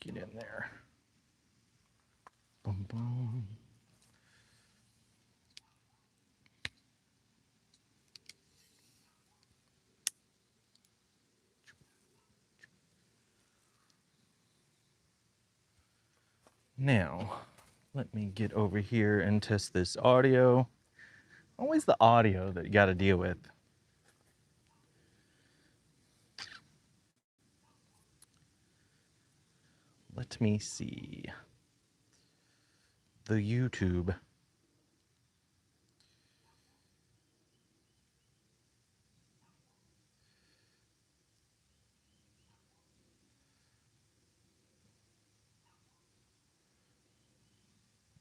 Get in there. Boom, boom. Now, let me get over here and test this audio. Always the audio that you got to deal with. Let me see. The YouTube.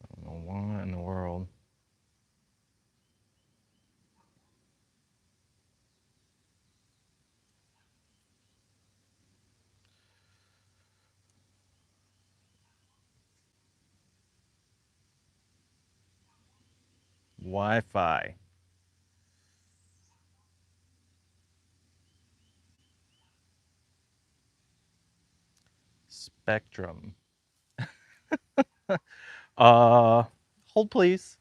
I don't know why in the world. Wi-Fi. Spectrum. Hold please.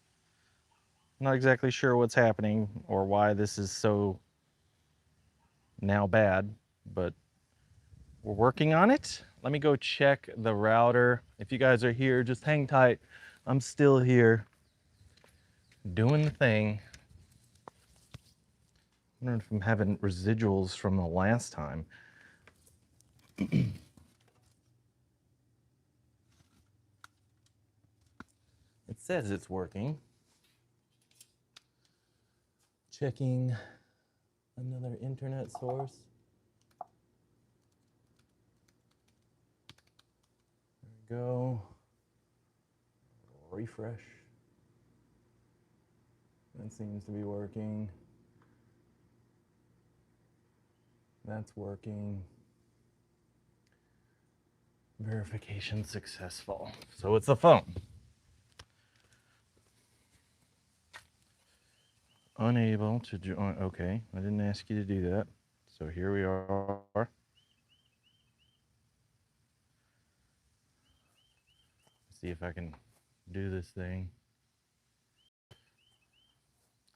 Not exactly sure what's happening or why this is so now bad, but we're working on it. Let me go check the router. If you guys are here, just hang tight. I'm still here doing the thing. I wonder if I'm having residuals from the last time. It says it's working. Checking another internet source. There we go. Refresh. That seems to be working. That's working. Verification successful. So it's the phone. Unable to join. Okay, I didn't ask you to do that. So here we are. Let's see if I can do this thing.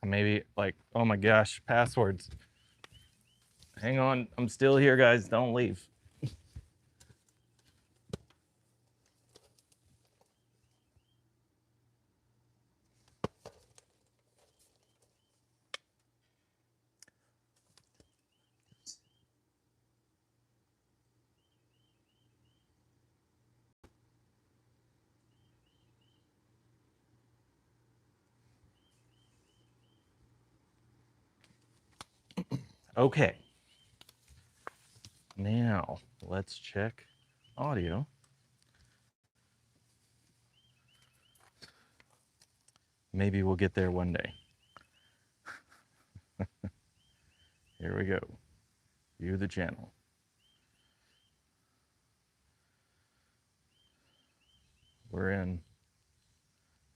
Maybe like, oh my gosh, passwords. Hang on, I'm still here, guys. Don't leave. Okay. Now, let's check audio. Maybe we'll get there one day. Here we go. View the channel. We're in.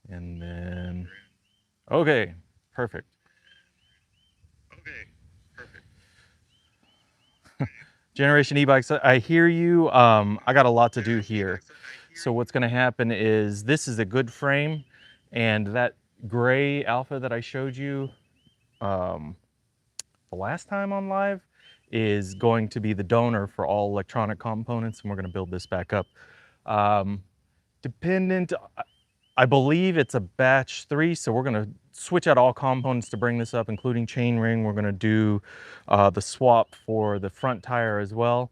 And then, okay, perfect. Generation e-bikes, I hear you. I got a lot to do here. So what's gonna happen is this is a good frame, and that gray Alpha that I showed you the last time on live is going to be the donor for all electronic components, and we're gonna build this back up. Dependent, I believe it's a batch 3, so we're gonna switch out all components to bring this up, including chain ring. We're gonna do the swap for the front tire as well.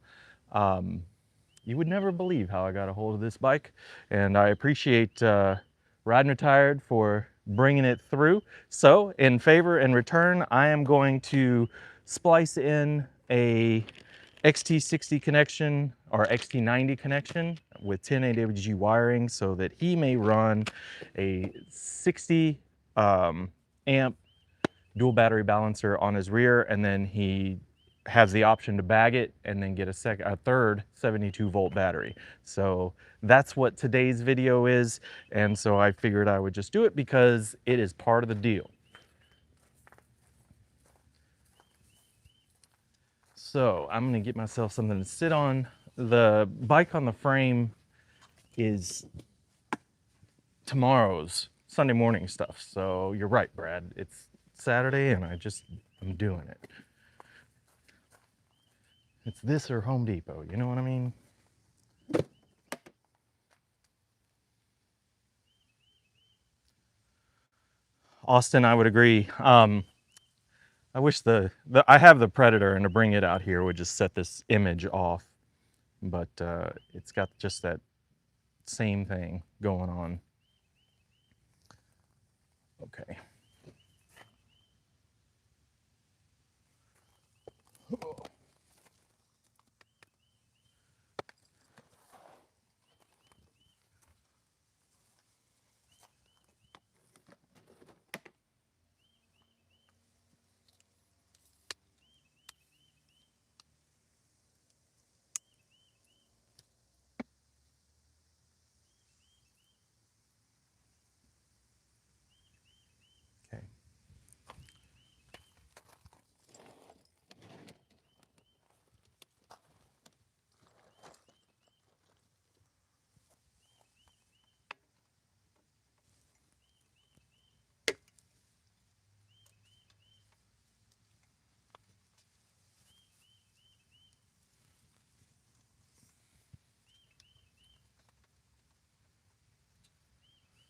You would never believe how I got a hold of this bike, and I appreciate Riding Retired for bringing it through. So in favor and return, I am going to splice in a XT60 connection or XT90 connection with 10 AWG wiring so that he may run a 60 amp dual battery balancer on his rear, and then he has the option to bag it and then get a third 72 volt battery. So that's what today's video is, and so I figured I would just do it because it is part of the deal. So I'm gonna get myself something to sit on. The bike on the frame is tomorrow's Sunday morning stuff. So you're right, Brad. It's Saturday and I'm doing it. It's this or Home Depot, you know what I mean? Austin, I would agree. I wish I have the Predator, and to bring it out here would just set this image off, but it's got just that same thing going on. Okay. Okay.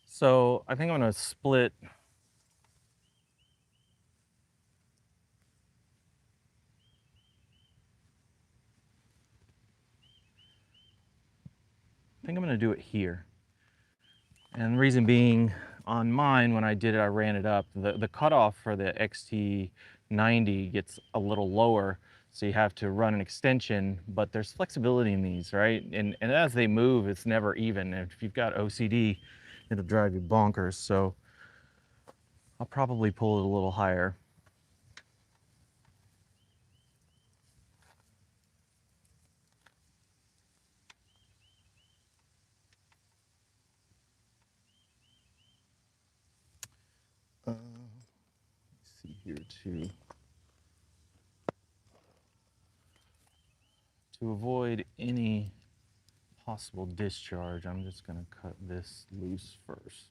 So I think I'm gonna split. I think I'm gonna do it here. And the reason being, on mine, when I did it, I ran it up. The cutoff for the XT90 gets a little lower, so you have to run an extension, but there's flexibility in these, right? And as they move, it's never even. And if you've got OCD, it'll drive you bonkers. So I'll probably pull it a little higher. Let's see here too. To avoid any possible discharge, I'm just going to cut this loose first.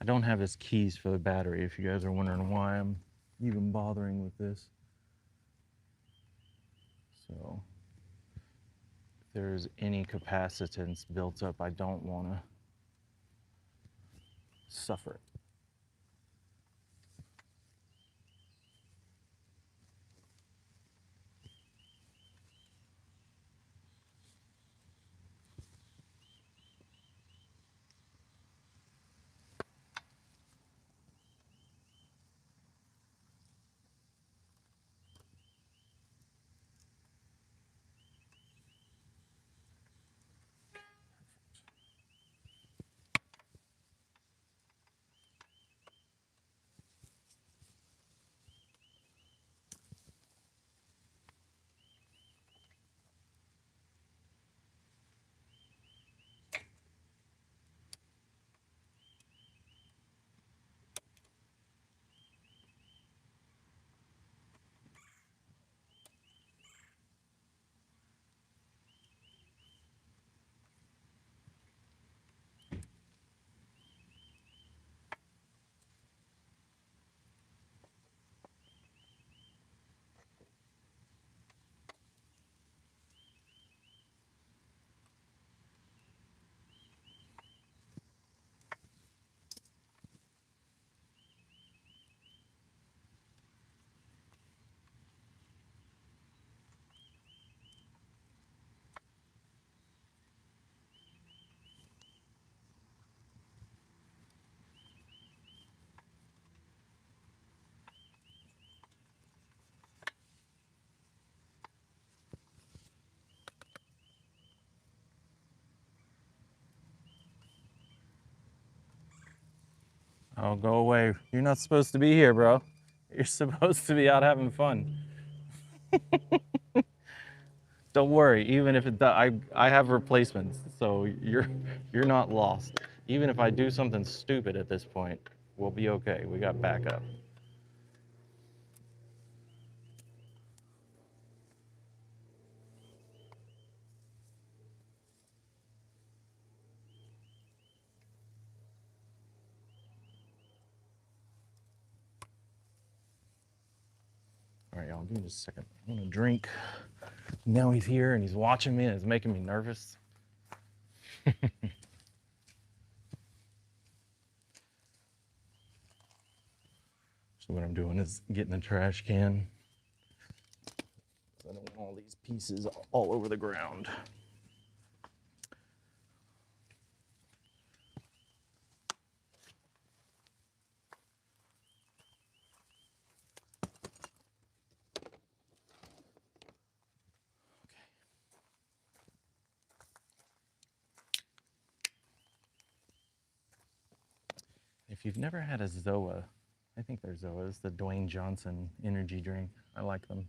I don't have his keys for the battery, if you guys are wondering why I'm even bothering with this. So if there's any capacitance built up, I don't want to suffer it. Oh, go away. You're not supposed to be here, bro. You're supposed to be out having fun. Don't worry, even if it does, I have replacements, so you're not lost. Even if I do something stupid at this point, we'll be okay. We got backup. All right, y'all, give me just a second. I'm gonna drink. Now he's here and he's watching me and it's making me nervous. So what I'm doing is getting the trash can. I don't want all these pieces all over the ground. If you've never had a Zoa, I think they're Zoas, the Dwayne Johnson energy drink. I like them.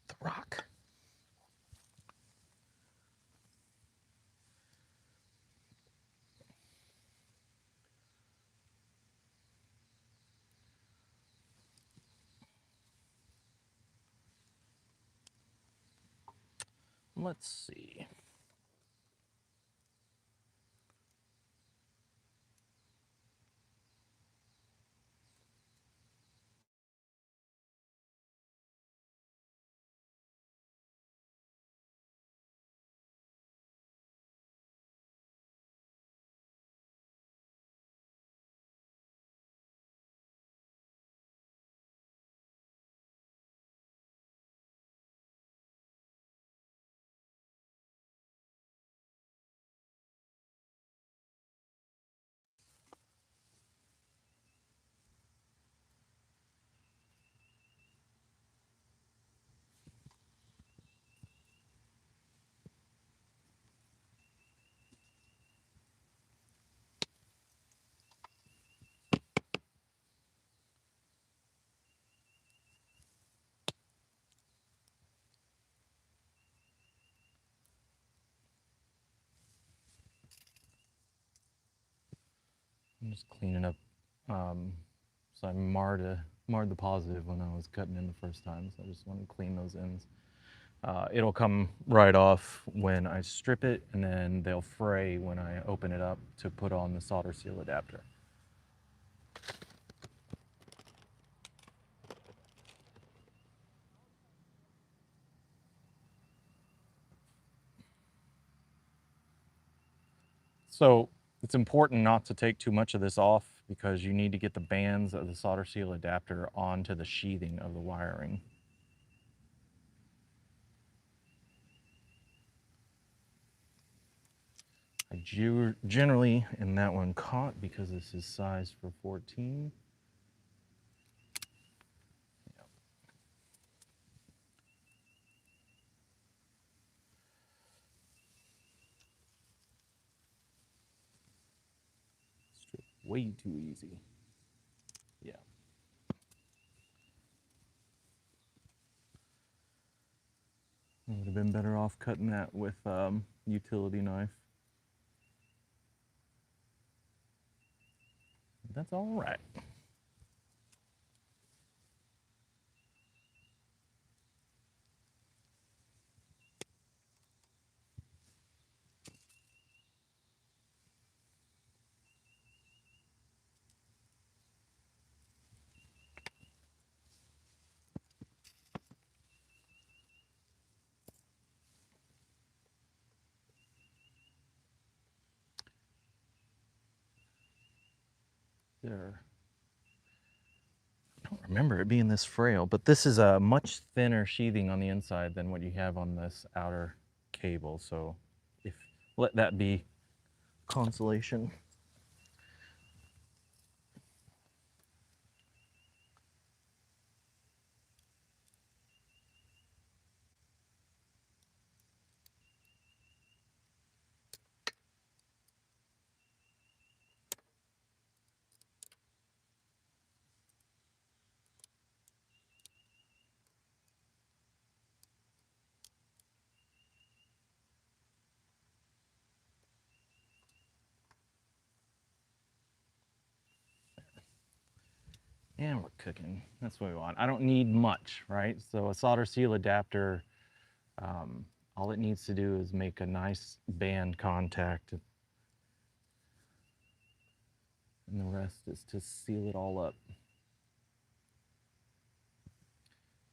The Rock. Let's see. I'm just cleaning up. So I marred the positive when I was cutting in the first time, so I just want to clean those ends. It'll come right off when I strip it, and then they'll fray when I open it up to put on the solder seal adapter. So it's important not to take too much of this off because you need to get the bands of the solder seal adapter onto the sheathing of the wiring. I generally, in that one, caught because this is sized for 14. Yep. Strip way too easy. Yeah. I would have been better off cutting that with utility knife. That's all right. There. I don't remember it being this frail, but this is a much thinner sheathing on the inside than what you have on this outer cable. So if let that be consolation. And we're cooking. That's what we want. I don't need much, right? So a solder seal adapter, all it needs to do is make a nice band contact. And the rest is to seal it all up.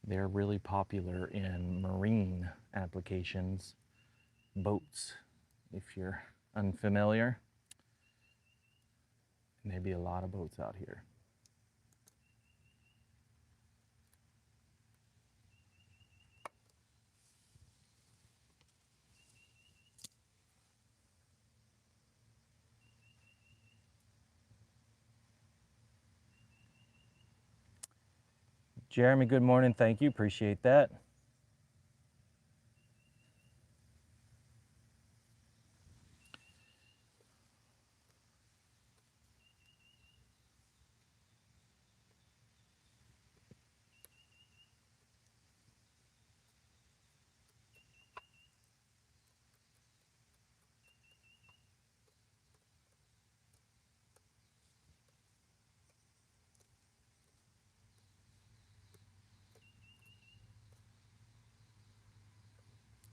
They're really popular in marine applications, boats, if you're unfamiliar. Maybe a lot of boats out here. Jeremy, good morning. Thank you. Appreciate that.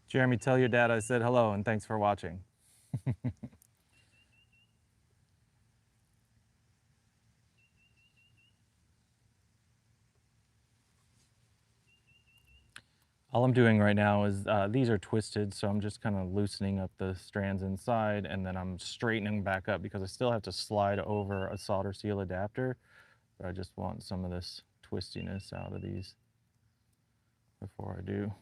Jeremy, tell your dad I said hello and thanks for watching. All I'm doing right now is, these are twisted, so I'm just kind of loosening up the strands inside, and then I'm straightening back up because I still have to slide over a solder seal adapter, but I just want some of this twistiness out of these before I do.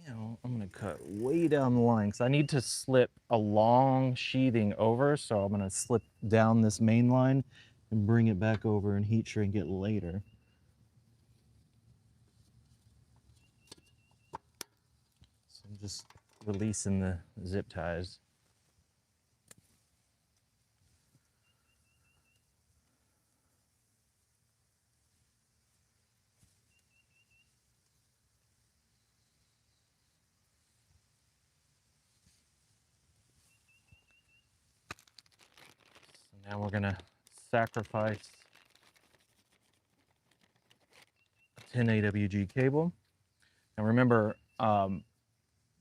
Now I'm gonna cut way down the line because I need to slip a long sheathing over, so I'm gonna slip down this main line and bring it back over and heat shrink it later. So I'm just releasing the zip ties. So now we're gonna sacrifice a 10 AWG cable. And remember,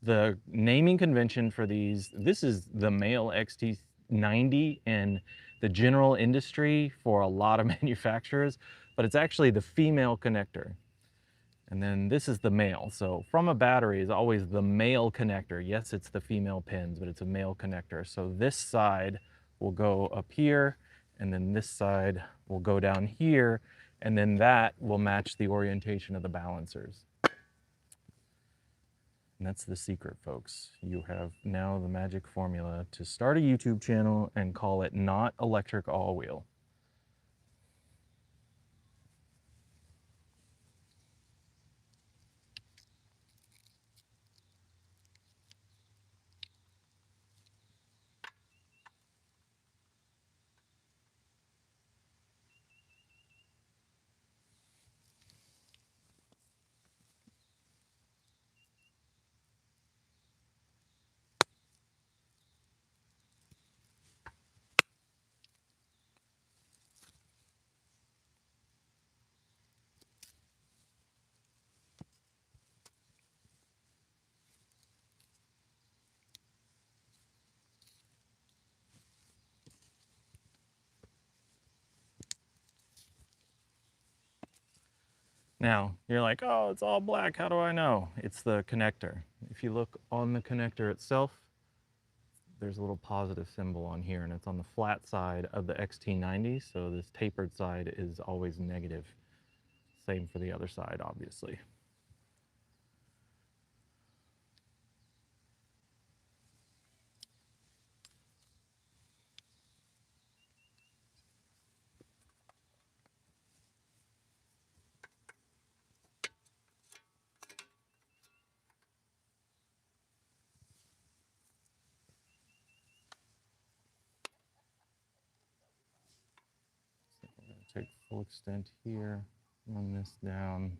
the naming convention for these, this is the male XT90 in the general industry for a lot of manufacturers, but it's actually the female connector. And then this is the male. So from a battery is always the male connector. Yes, it's the female pins, but it's a male connector. So this side will go up here, and then this side will go down here, and then that will match the orientation of the balancers. And that's the secret, folks. You have now the magic formula to start a YouTube channel and call it not Electric All Wheel. Now, you're like, oh, it's all black. How do I know? It's the connector. If you look on the connector itself, there's a little positive symbol on here, and it's on the flat side of the XT90, so this tapered side is always negative. Same for the other side, obviously. take full extent here, run this down.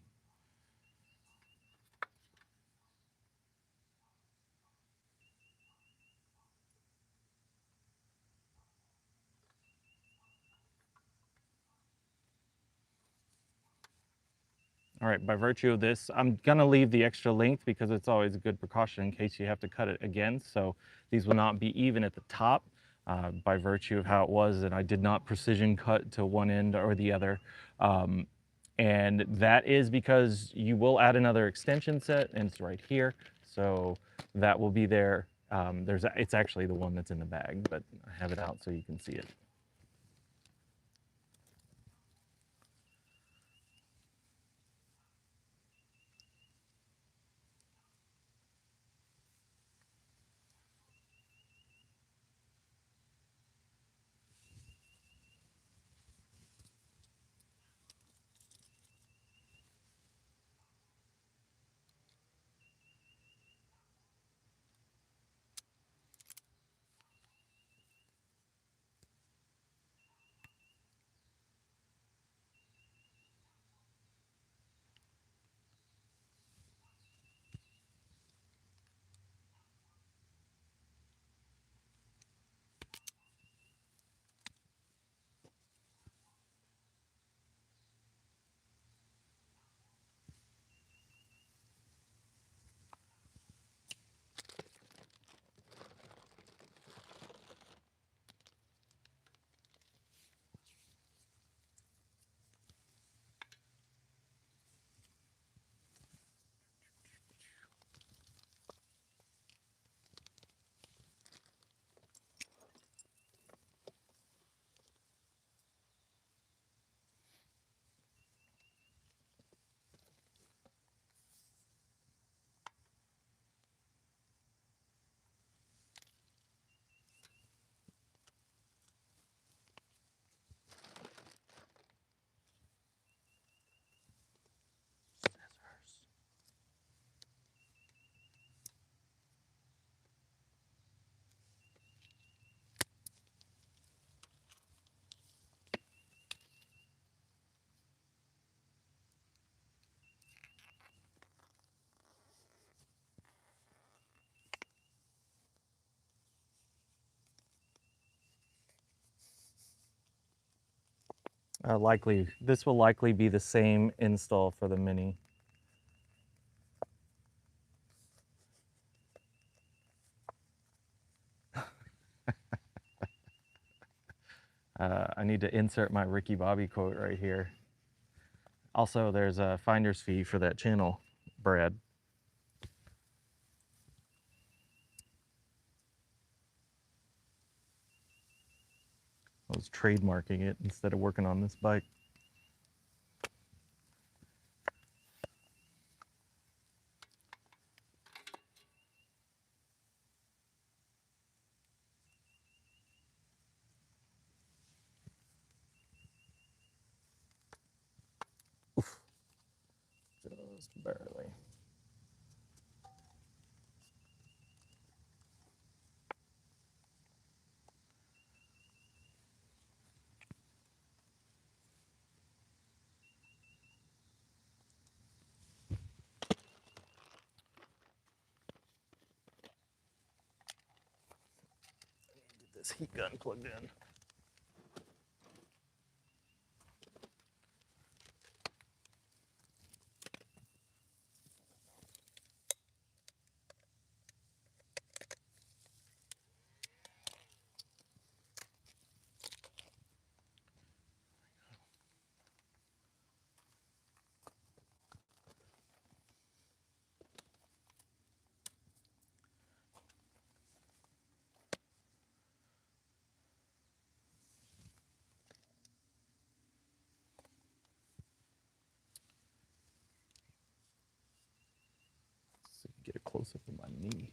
All right, by virtue of this, I'm gonna leave the extra length because it's always a good precaution in case you have to cut it again. So these will not be even at the top by virtue of how it was, and I did not precision cut to one end or the other. And that is because you will add another extension set, and it's right here. So that will be there. It's actually the one that's in the bag, but I have it out so you can see it. This will likely be the same install for the Mini. I need to insert my Ricky Bobby quote right here. Also, there's a finder's fee for that channel, Brad. I was trademarking it instead of working on this bike. Oof. Just barely. Get this heat gun plugged in. So you can get a close up of my knee.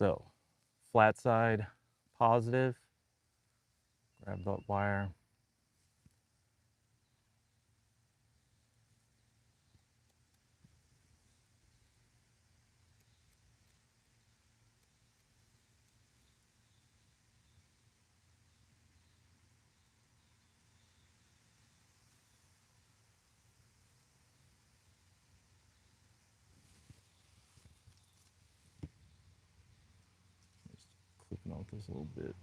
So flat side positive, grab that wire. Just clipping out this a little bit.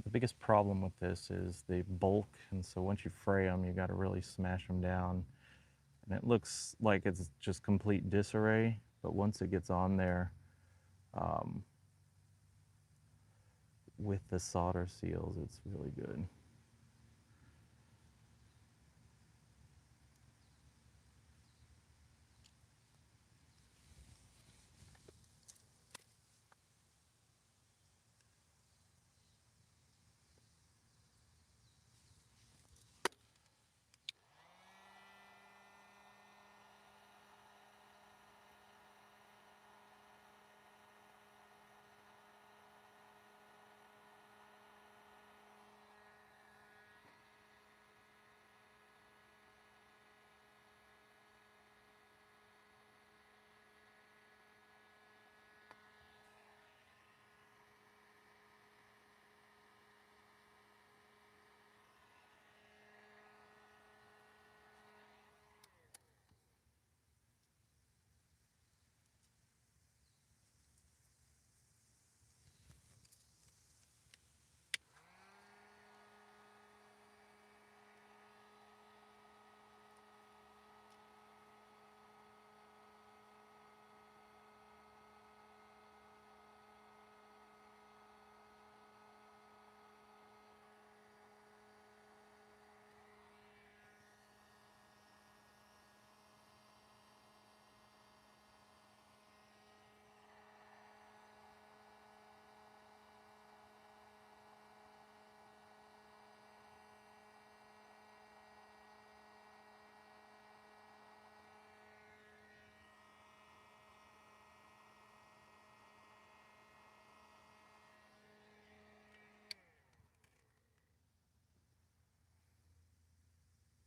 The biggest problem with this is they bulk, and so once you fray them, you got to really smash them down. And it looks like it's just complete disarray, but once it gets on there with the solder seals, it's really good.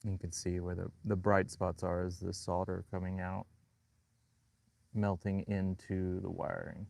You can see where the bright spots are is the solder coming out, melting into the wiring.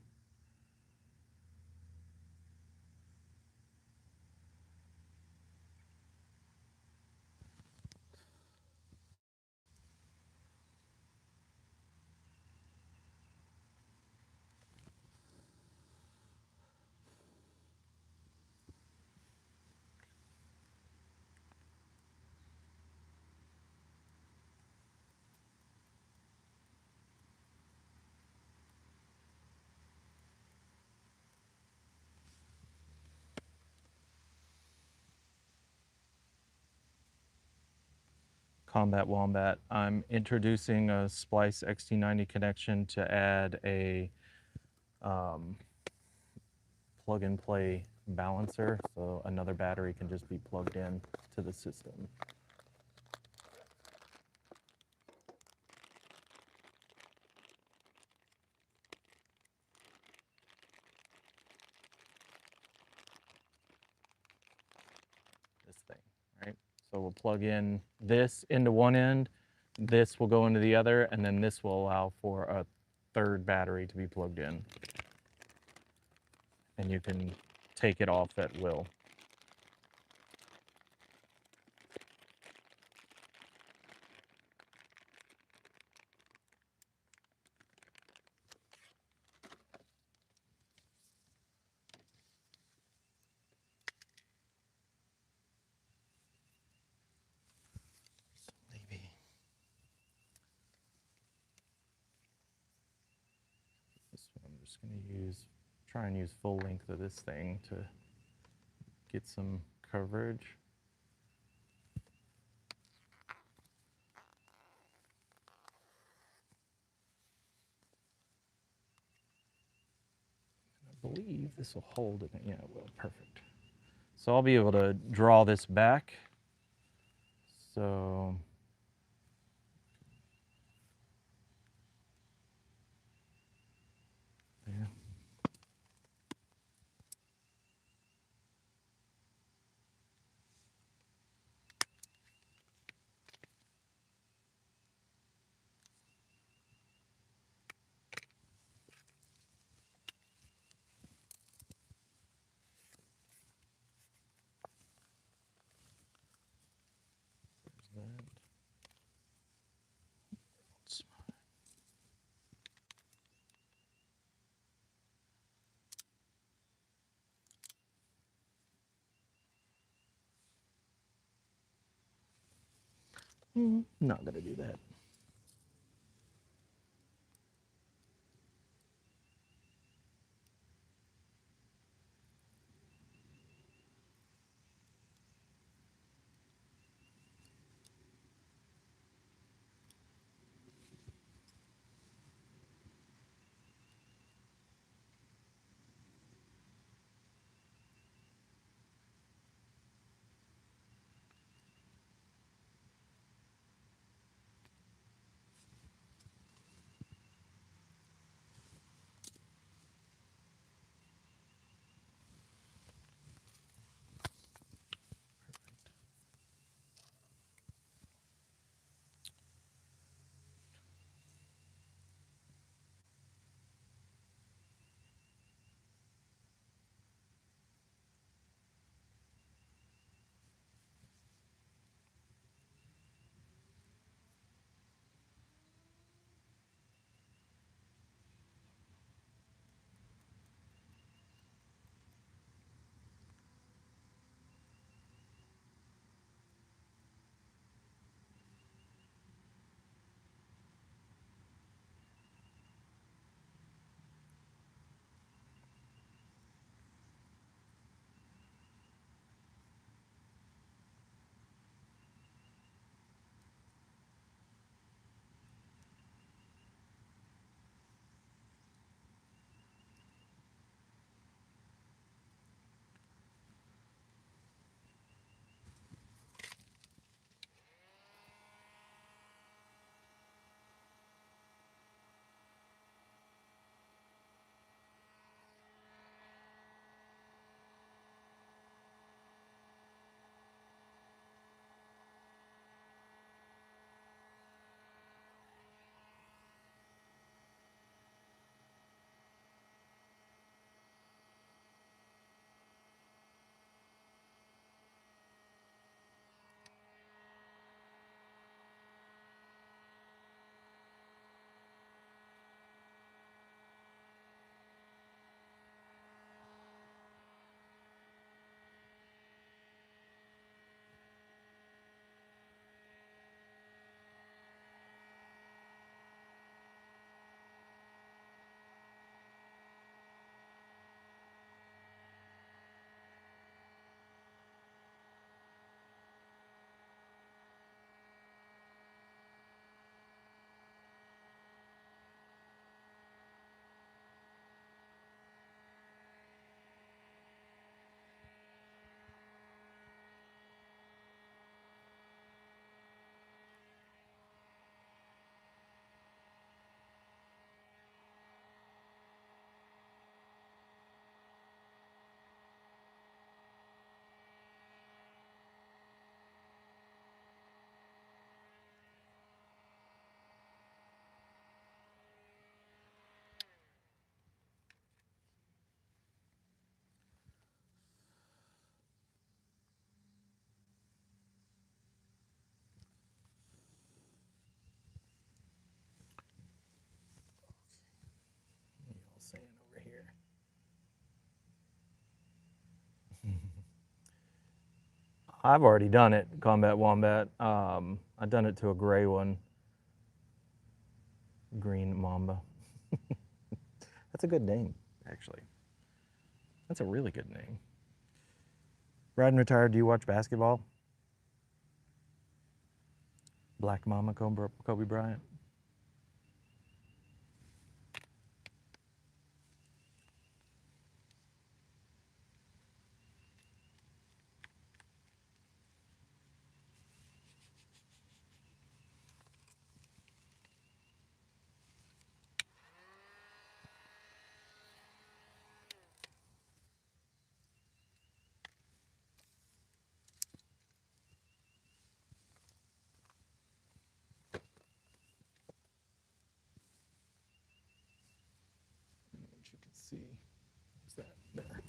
Combat Wombat, I'm introducing a Splice XT90 connection to add a plug and play balancer, so another battery can just be plugged in to the system. This thing, right? So we'll plug in this into one end, this will go into the other, and then this will allow for a third battery to be plugged in. and you can take it off at will. Maybe this one, I'm just going to try and use full length of this thing to get some coverage. I believe this will hold it. Yeah, it will. Perfect. So I'll be able to draw this back. So yeah. There's that. Not gonna do that. I've already done it, Combat Wombat. I've done it to a gray one. Green Mamba. That's a good name, actually. That's a really good name. Riding retired, do you watch basketball? Black Mama, Kobe Bryant. You can see, what's that there?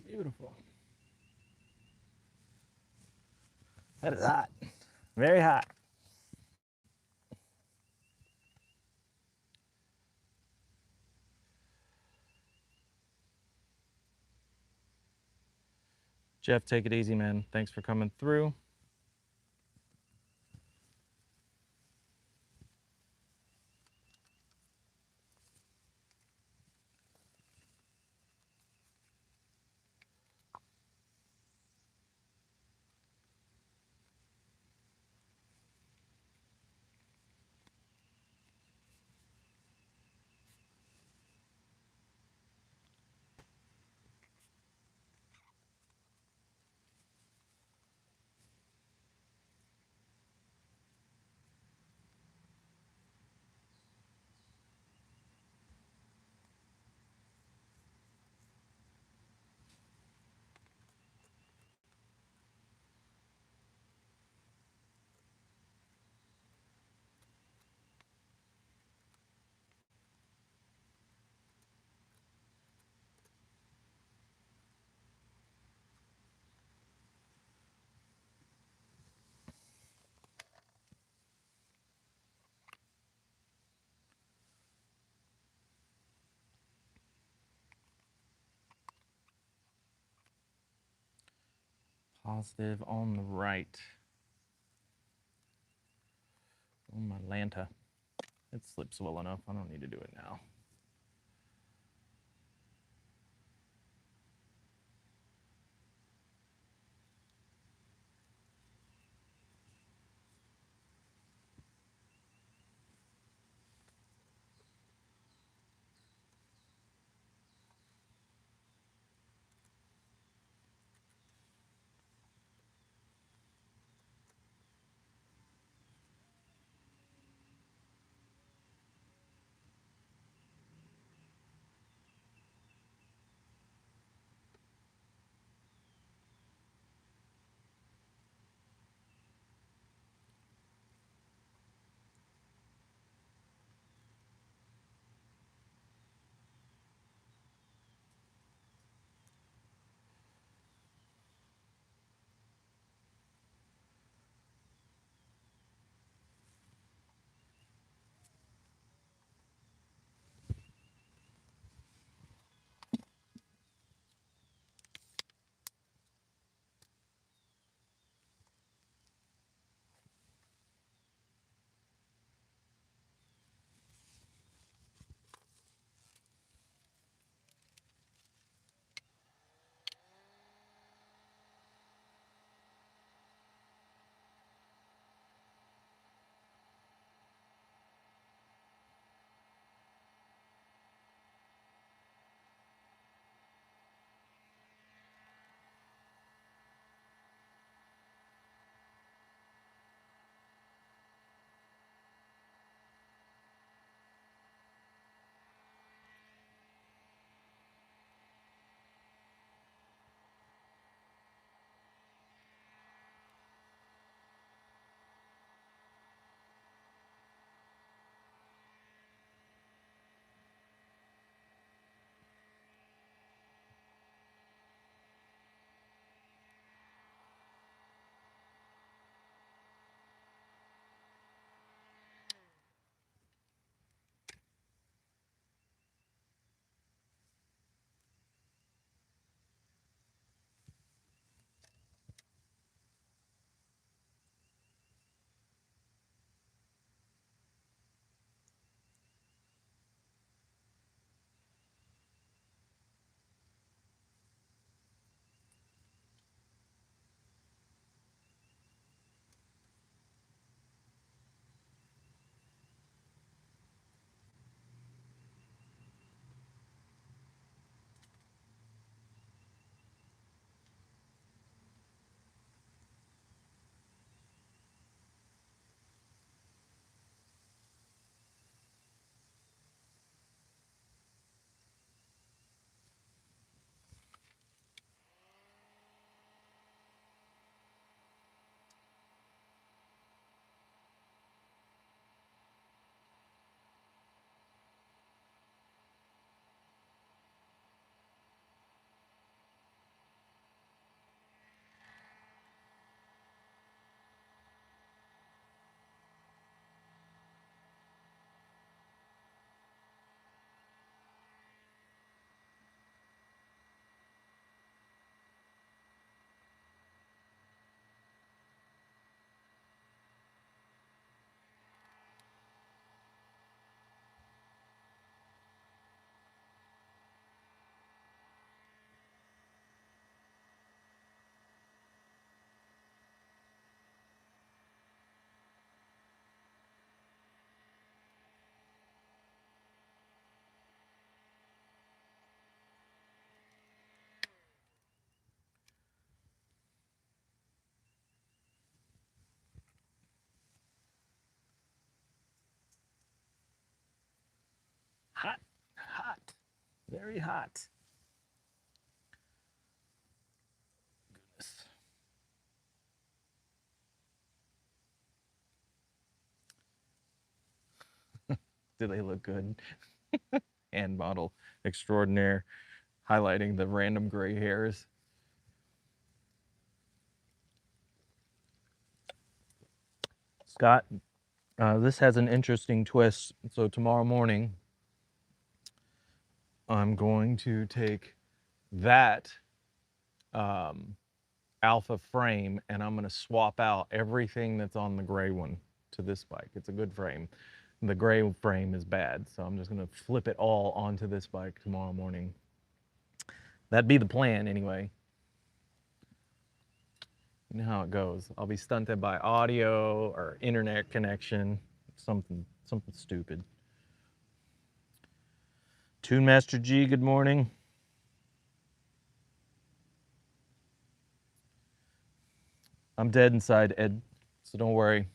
Beautiful. That is hot. Very hot. Jeff, take it easy, man. Thanks for coming through. Positive on the right. Oh, my Lanta. It slips well enough. I don't need to do it now. Hot, hot, very hot. Goodness. Do they look good? Hand model extraordinaire, highlighting the random gray hairs. Scott, this has an interesting twist. So tomorrow morning, I'm going to take that alpha frame and I'm going to swap out everything that's on the gray one to this bike. It's a good frame. The gray frame is bad, so I'm just going to flip it all onto this bike tomorrow morning. That'd be the plan anyway. You know how it goes. I'll be stunted by audio or internet connection, something stupid. Tune Master G, good morning. I'm dead inside, Ed, so don't worry.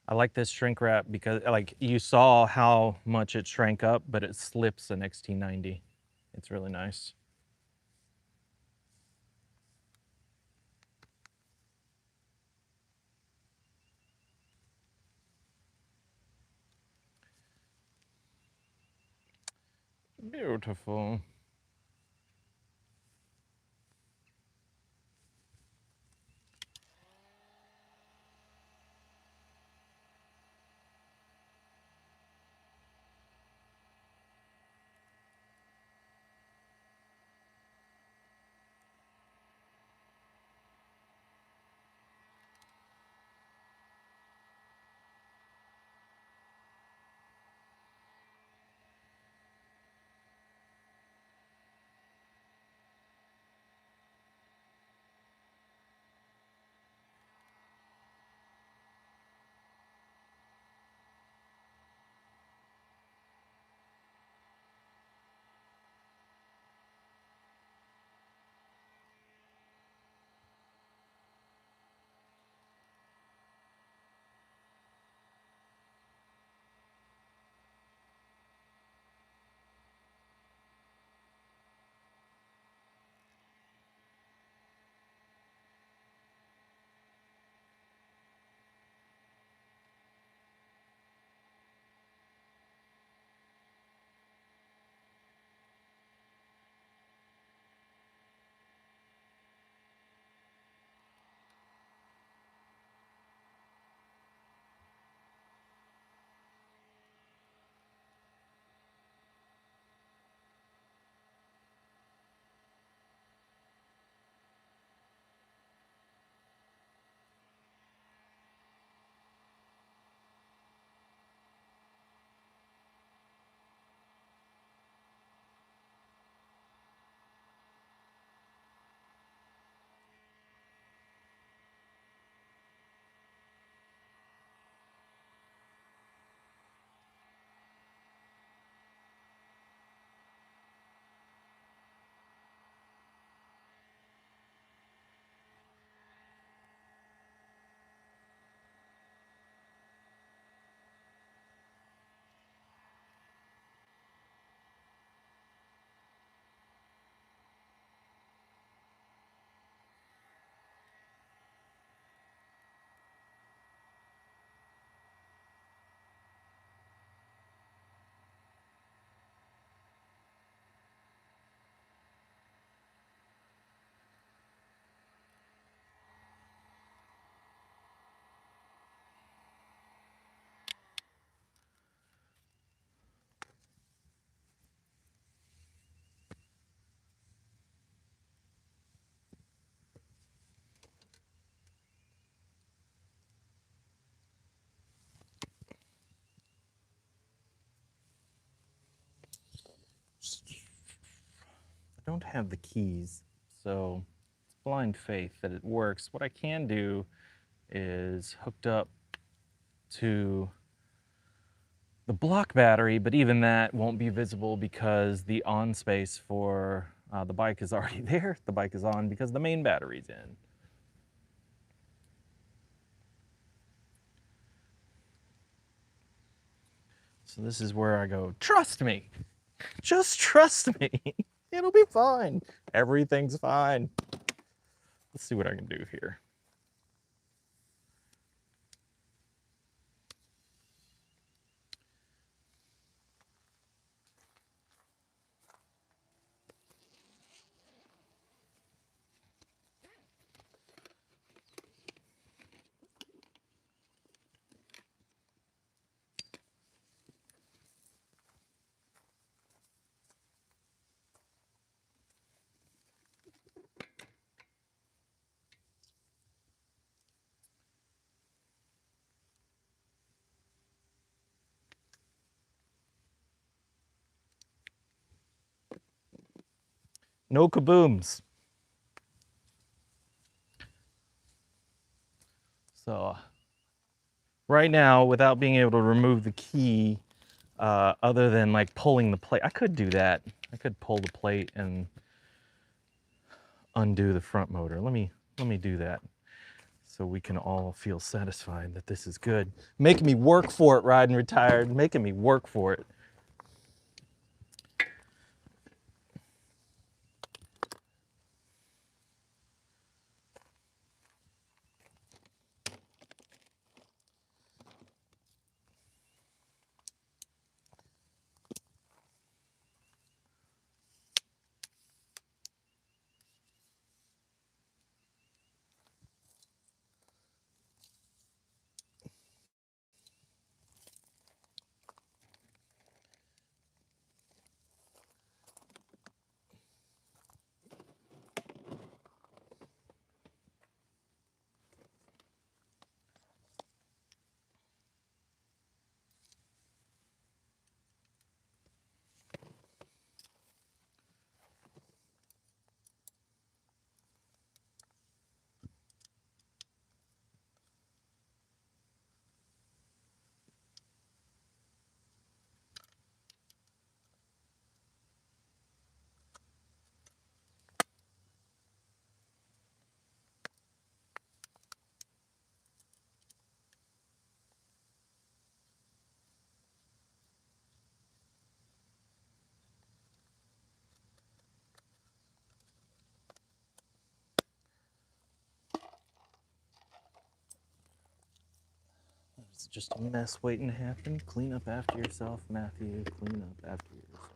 I like this shrink wrap because like you saw how much it shrank up, but it slips an XT90. It's really nice. Beautiful. I don't have the keys, so it's blind faith that it works. What I can do is hooked up to the block battery, but even that won't be visible because the on space for the bike is already there. The bike is on because the main battery's in. So this is where I go, trust me, just trust me. It'll be fine. Everything's fine. Let's see what I can do here. No kabooms. So right now, without being able to remove the key, other than like pulling the plate, I could do that. I could pull the plate and undo the front motor. Let me do that so we can all feel satisfied that this is good. Making me work for it, riding retired, making me work for it. It's just a mess waiting to happen. Clean up after yourself, Matthew. Clean up after yourself.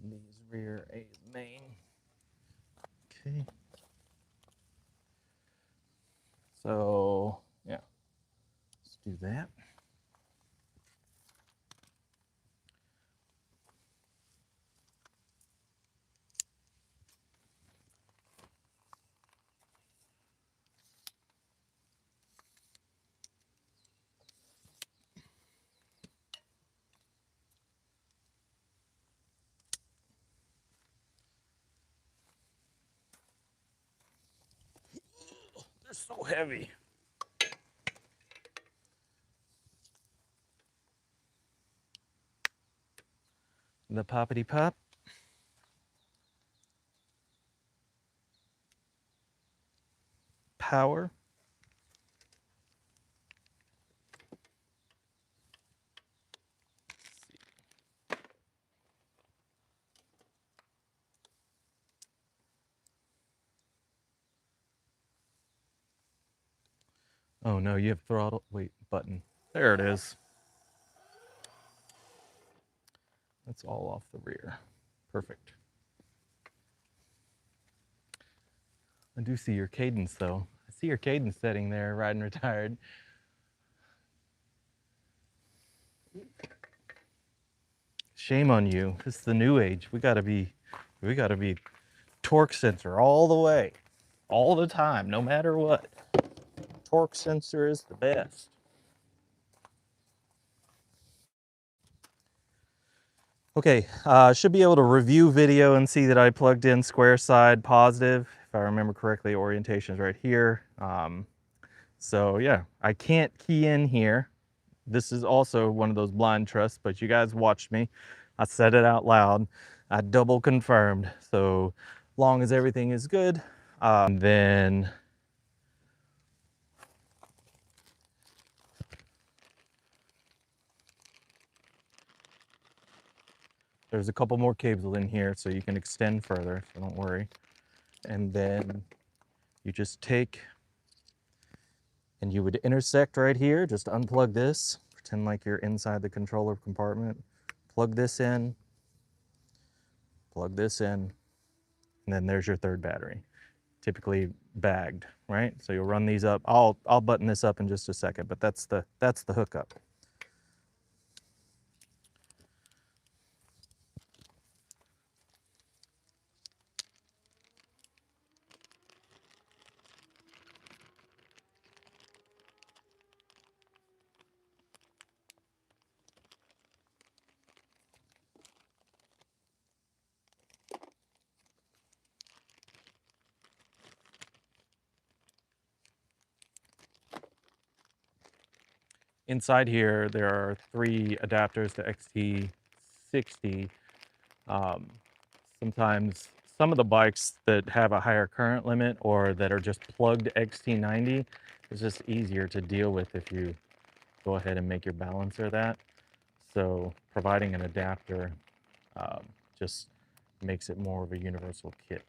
B is rear, A is main. Okay. So, yeah, let's do that. They're so heavy. The poppity pop. Power. Oh no, you have throttle. Wait, button. There it is. That's all off the rear. Perfect. I do see your cadence though. I see your cadence setting there, riding retired. Shame on you. This is the new age. We gotta be torque sensor all the way, all the time, no matter what. Torque sensor is the best. Okay, should be able to review video and see that I plugged in square side positive. If I remember correctly, orientation is right here. So yeah, I can't key in here. This is also one of those blind trusts, but you guys watched me. I said it out loud. I double confirmed. So long as everything is good, then there's a couple more cables in here so you can extend further, so don't worry. And then you just take and you would intersect right here, just unplug this, pretend like you're inside the controller compartment, plug this in, and then there's your third battery, typically bagged, right? So you'll run these up. I'll button this up in just a second, but that's the hookup. Inside here, there are 3 adapters to XT60. Sometimes some of the bikes that have a higher current limit or that are just plugged XT90, it's just easier to deal with if you go ahead and make your balancer that. So providing an adapter just makes it more of a universal kit.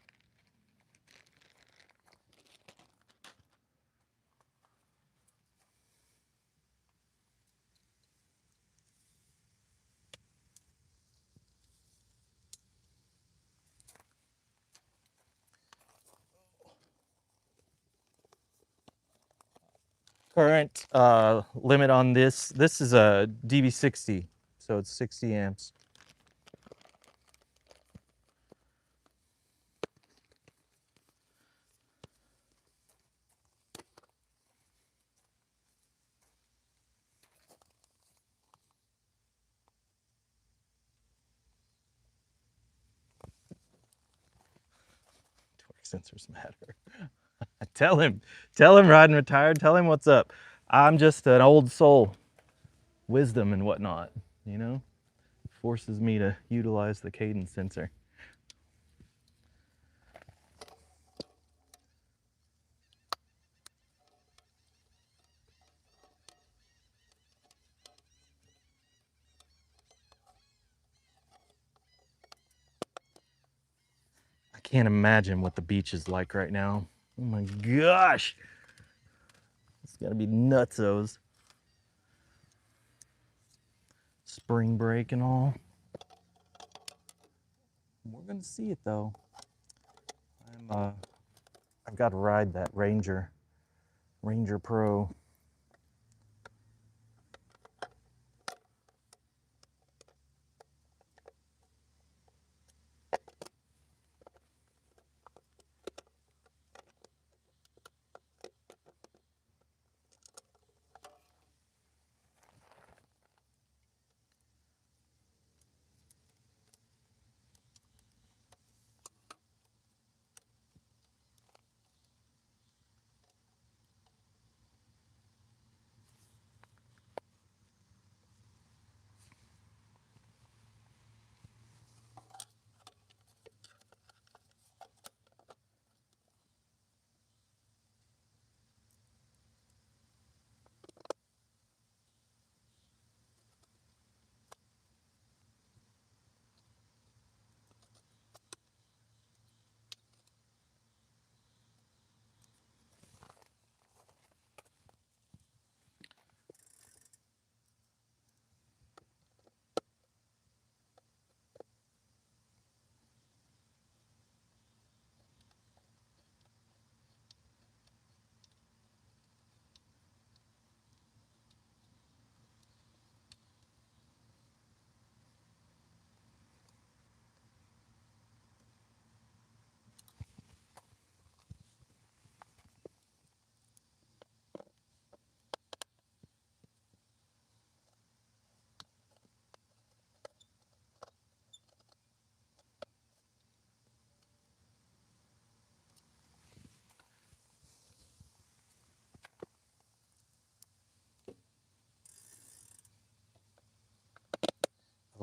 Current limit on this is a DB60, so it's 60 amps. Torque sensors matter. Tell him riding retired, tell him what's up. I'm just an old soul. Wisdom and whatnot, you know? Forces me to utilize the cadence sensor. I can't imagine what the beach is like right now. Oh my gosh. It's gotta be nutsos. Spring break and all. We're gonna see it though. I've got to ride that Ranger Pro.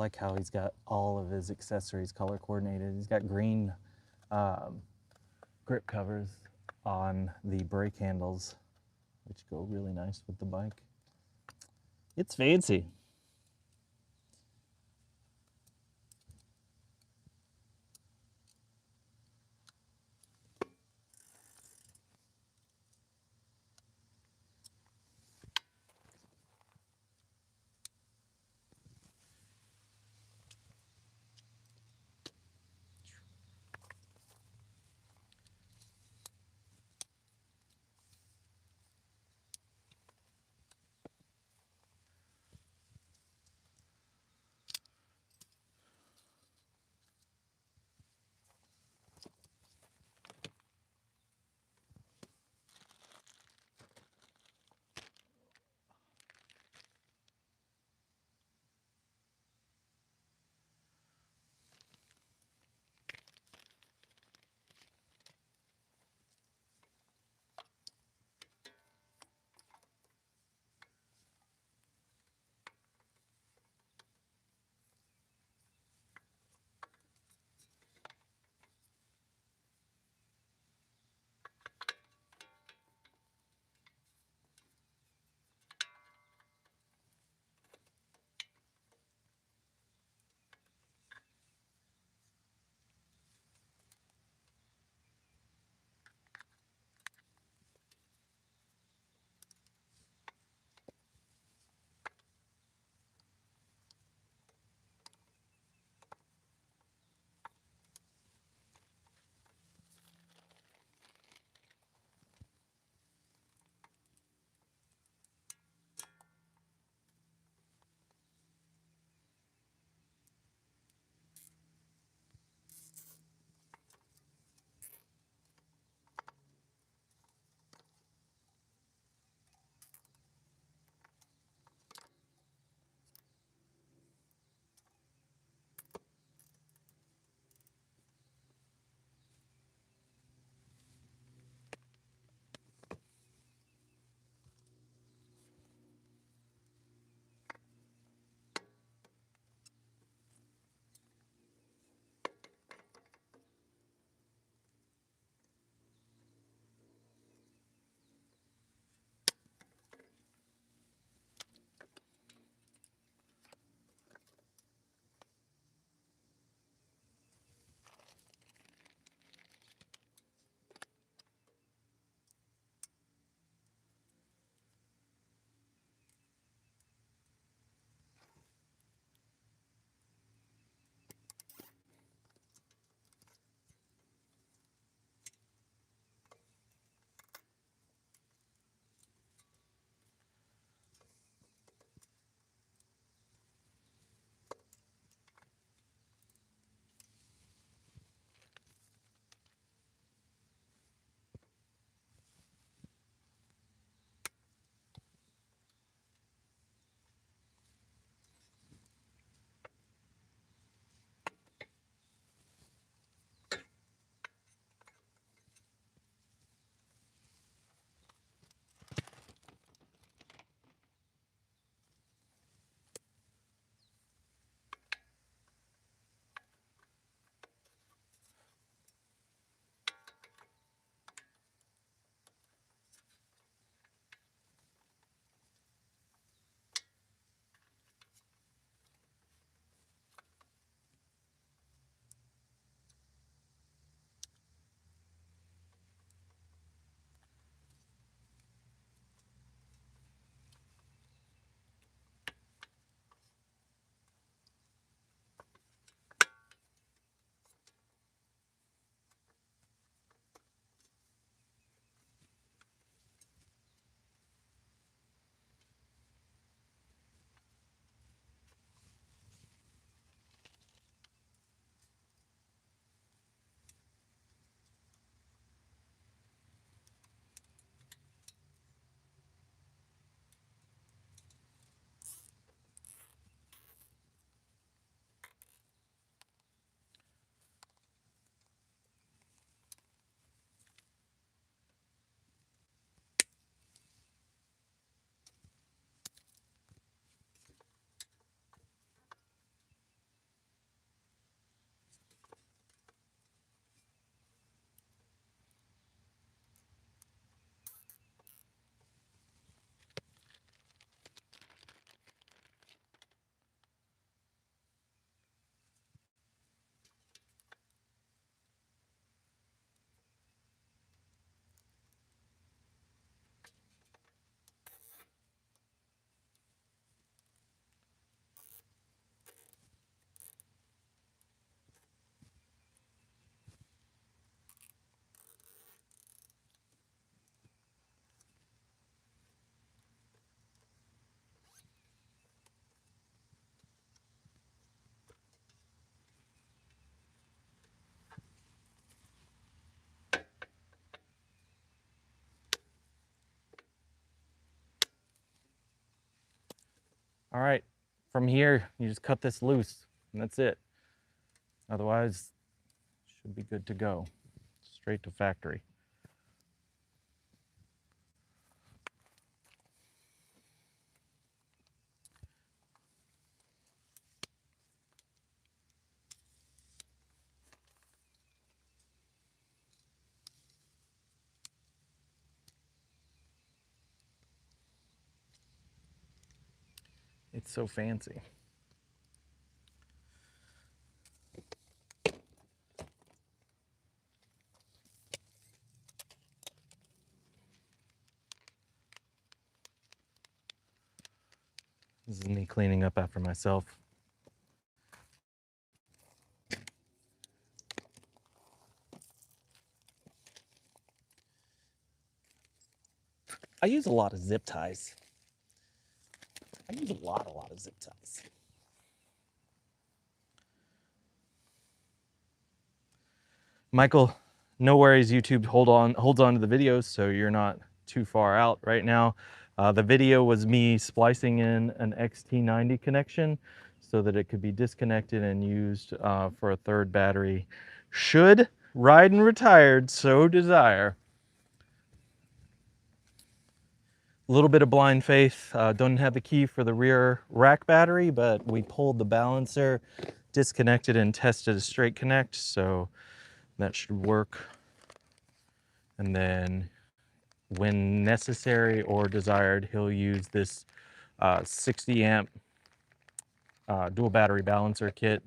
like how he's got all of his accessories color coordinated. He's got green grip covers on the brake handles, which go really nice with the bike. It's fancy. All right, from here, you just cut this loose and that's it. Otherwise, should be good to go. Straight to factory. It's so fancy. This is me cleaning up after myself. I use a lot of zip ties. I use a lot of zip ties. Michael, no worries, YouTube holds on to the videos, so you're not too far out right now. The video was me splicing in an XT90 connection so that it could be disconnected and used for a third battery should Ride and Retired so desire. A little bit of blind faith. Don't have the key for the rear rack battery, but we pulled the balancer, disconnected and tested a straight connect, so that should work. And then when necessary or desired, he'll use this 60 amp dual battery balancer kit,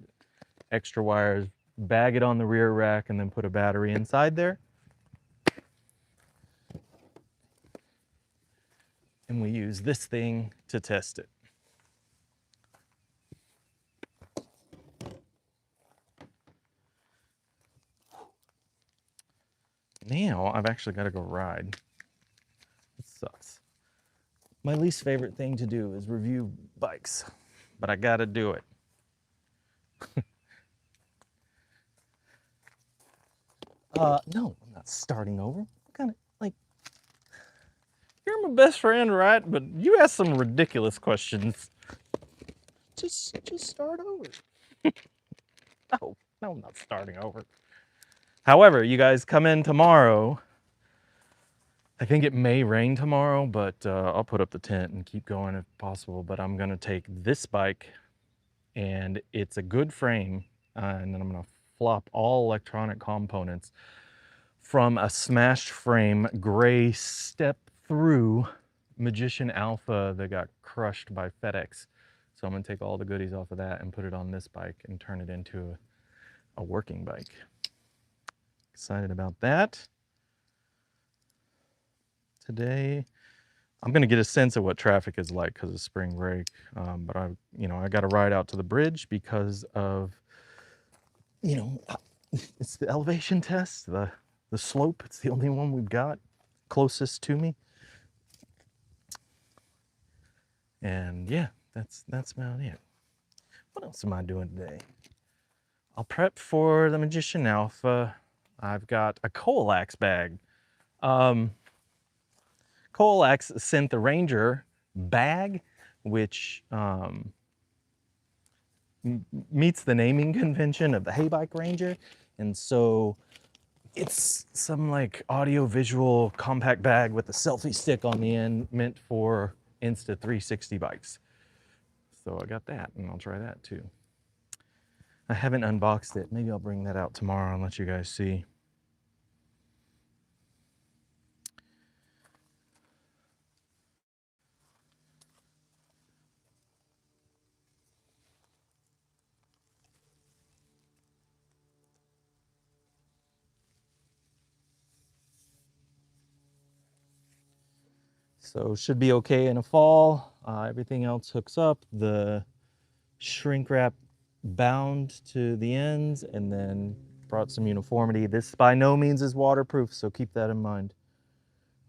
extra wires, bag it on the rear rack, and then put a battery inside there. And we use this thing to test it. Now I've actually got to go ride. It sucks. My least favorite thing to do is review bikes, but I got to do it. No, I'm not starting over. What kind of, like, you're my best friend, right? But you ask some ridiculous questions. Just start over. No, I'm not starting over. However, you guys come in tomorrow. I think it may rain tomorrow, but I'll put up the tent and keep going if possible. But I'm gonna take this bike, and it's a good frame, and then I'm gonna flop all electronic components from a smashed frame gray step through Magician Alpha that got crushed by FedEx. So I'm gonna take all the goodies off of that and put it on this bike and turn it into a working bike. Excited about that. Today, I'm gonna get a sense of what traffic is like because of spring break. But I got to ride out to the bridge because of, it's the elevation test, the slope. It's the only one we've got closest to me. And yeah, that's about it. What else am I doing today? I'll prep for the Magician Alpha. I've got a Coalax bag. Coalax sent the Ranger bag, which meets the naming convention of the hay bike Ranger. And so it's some like audio visual compact bag with a selfie stick on the end meant for Insta360 bikes. So I got that, and I'll try that too. I haven't unboxed it. Maybe I'll bring that out tomorrow and let you guys see. So should be okay in the fall. Everything else hooks up. The shrink wrap bound to the ends and then brought some uniformity. This by no means is waterproof, so keep that in mind,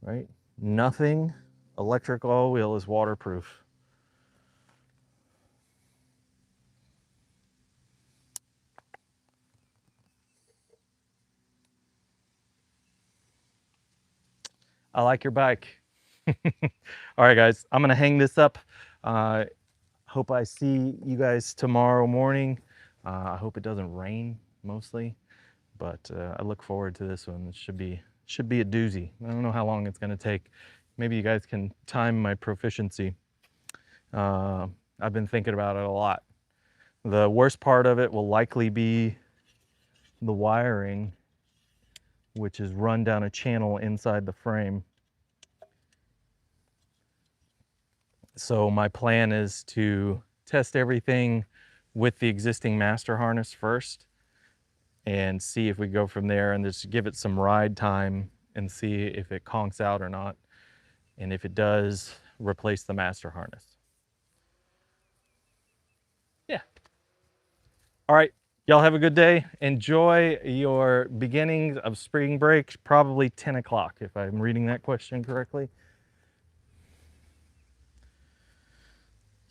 right? Nothing ElectricAllWheel is waterproof. I like your bike. All right, guys, I'm gonna hang this up. Hope I see you guys tomorrow morning. I hope it doesn't rain mostly, but I look forward to this one. It should be a doozy. I don't know how long it's going to take. Maybe you guys can time my proficiency. I've been thinking about it a lot. The worst part of it will likely be the wiring, which is run down a channel inside the frame. So my plan is to test everything with the existing master harness first and see if we go from there, and just give it some ride time and see if it conks out or not. And if it does, replace the master harness. Yeah. All right. Y'all have a good day. Enjoy your beginnings of spring break, probably 10 o'clock, if I'm reading that question correctly.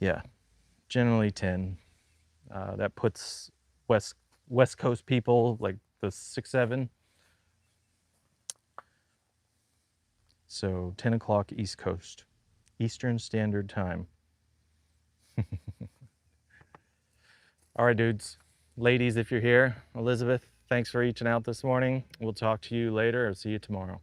Yeah, generally 10. That puts West Coast people like the 6-7. So 10 o'clock East Coast, Eastern Standard Time. All right, dudes. Ladies, if you're here, Elizabeth, thanks for reaching out this morning. We'll talk to you later or see you tomorrow.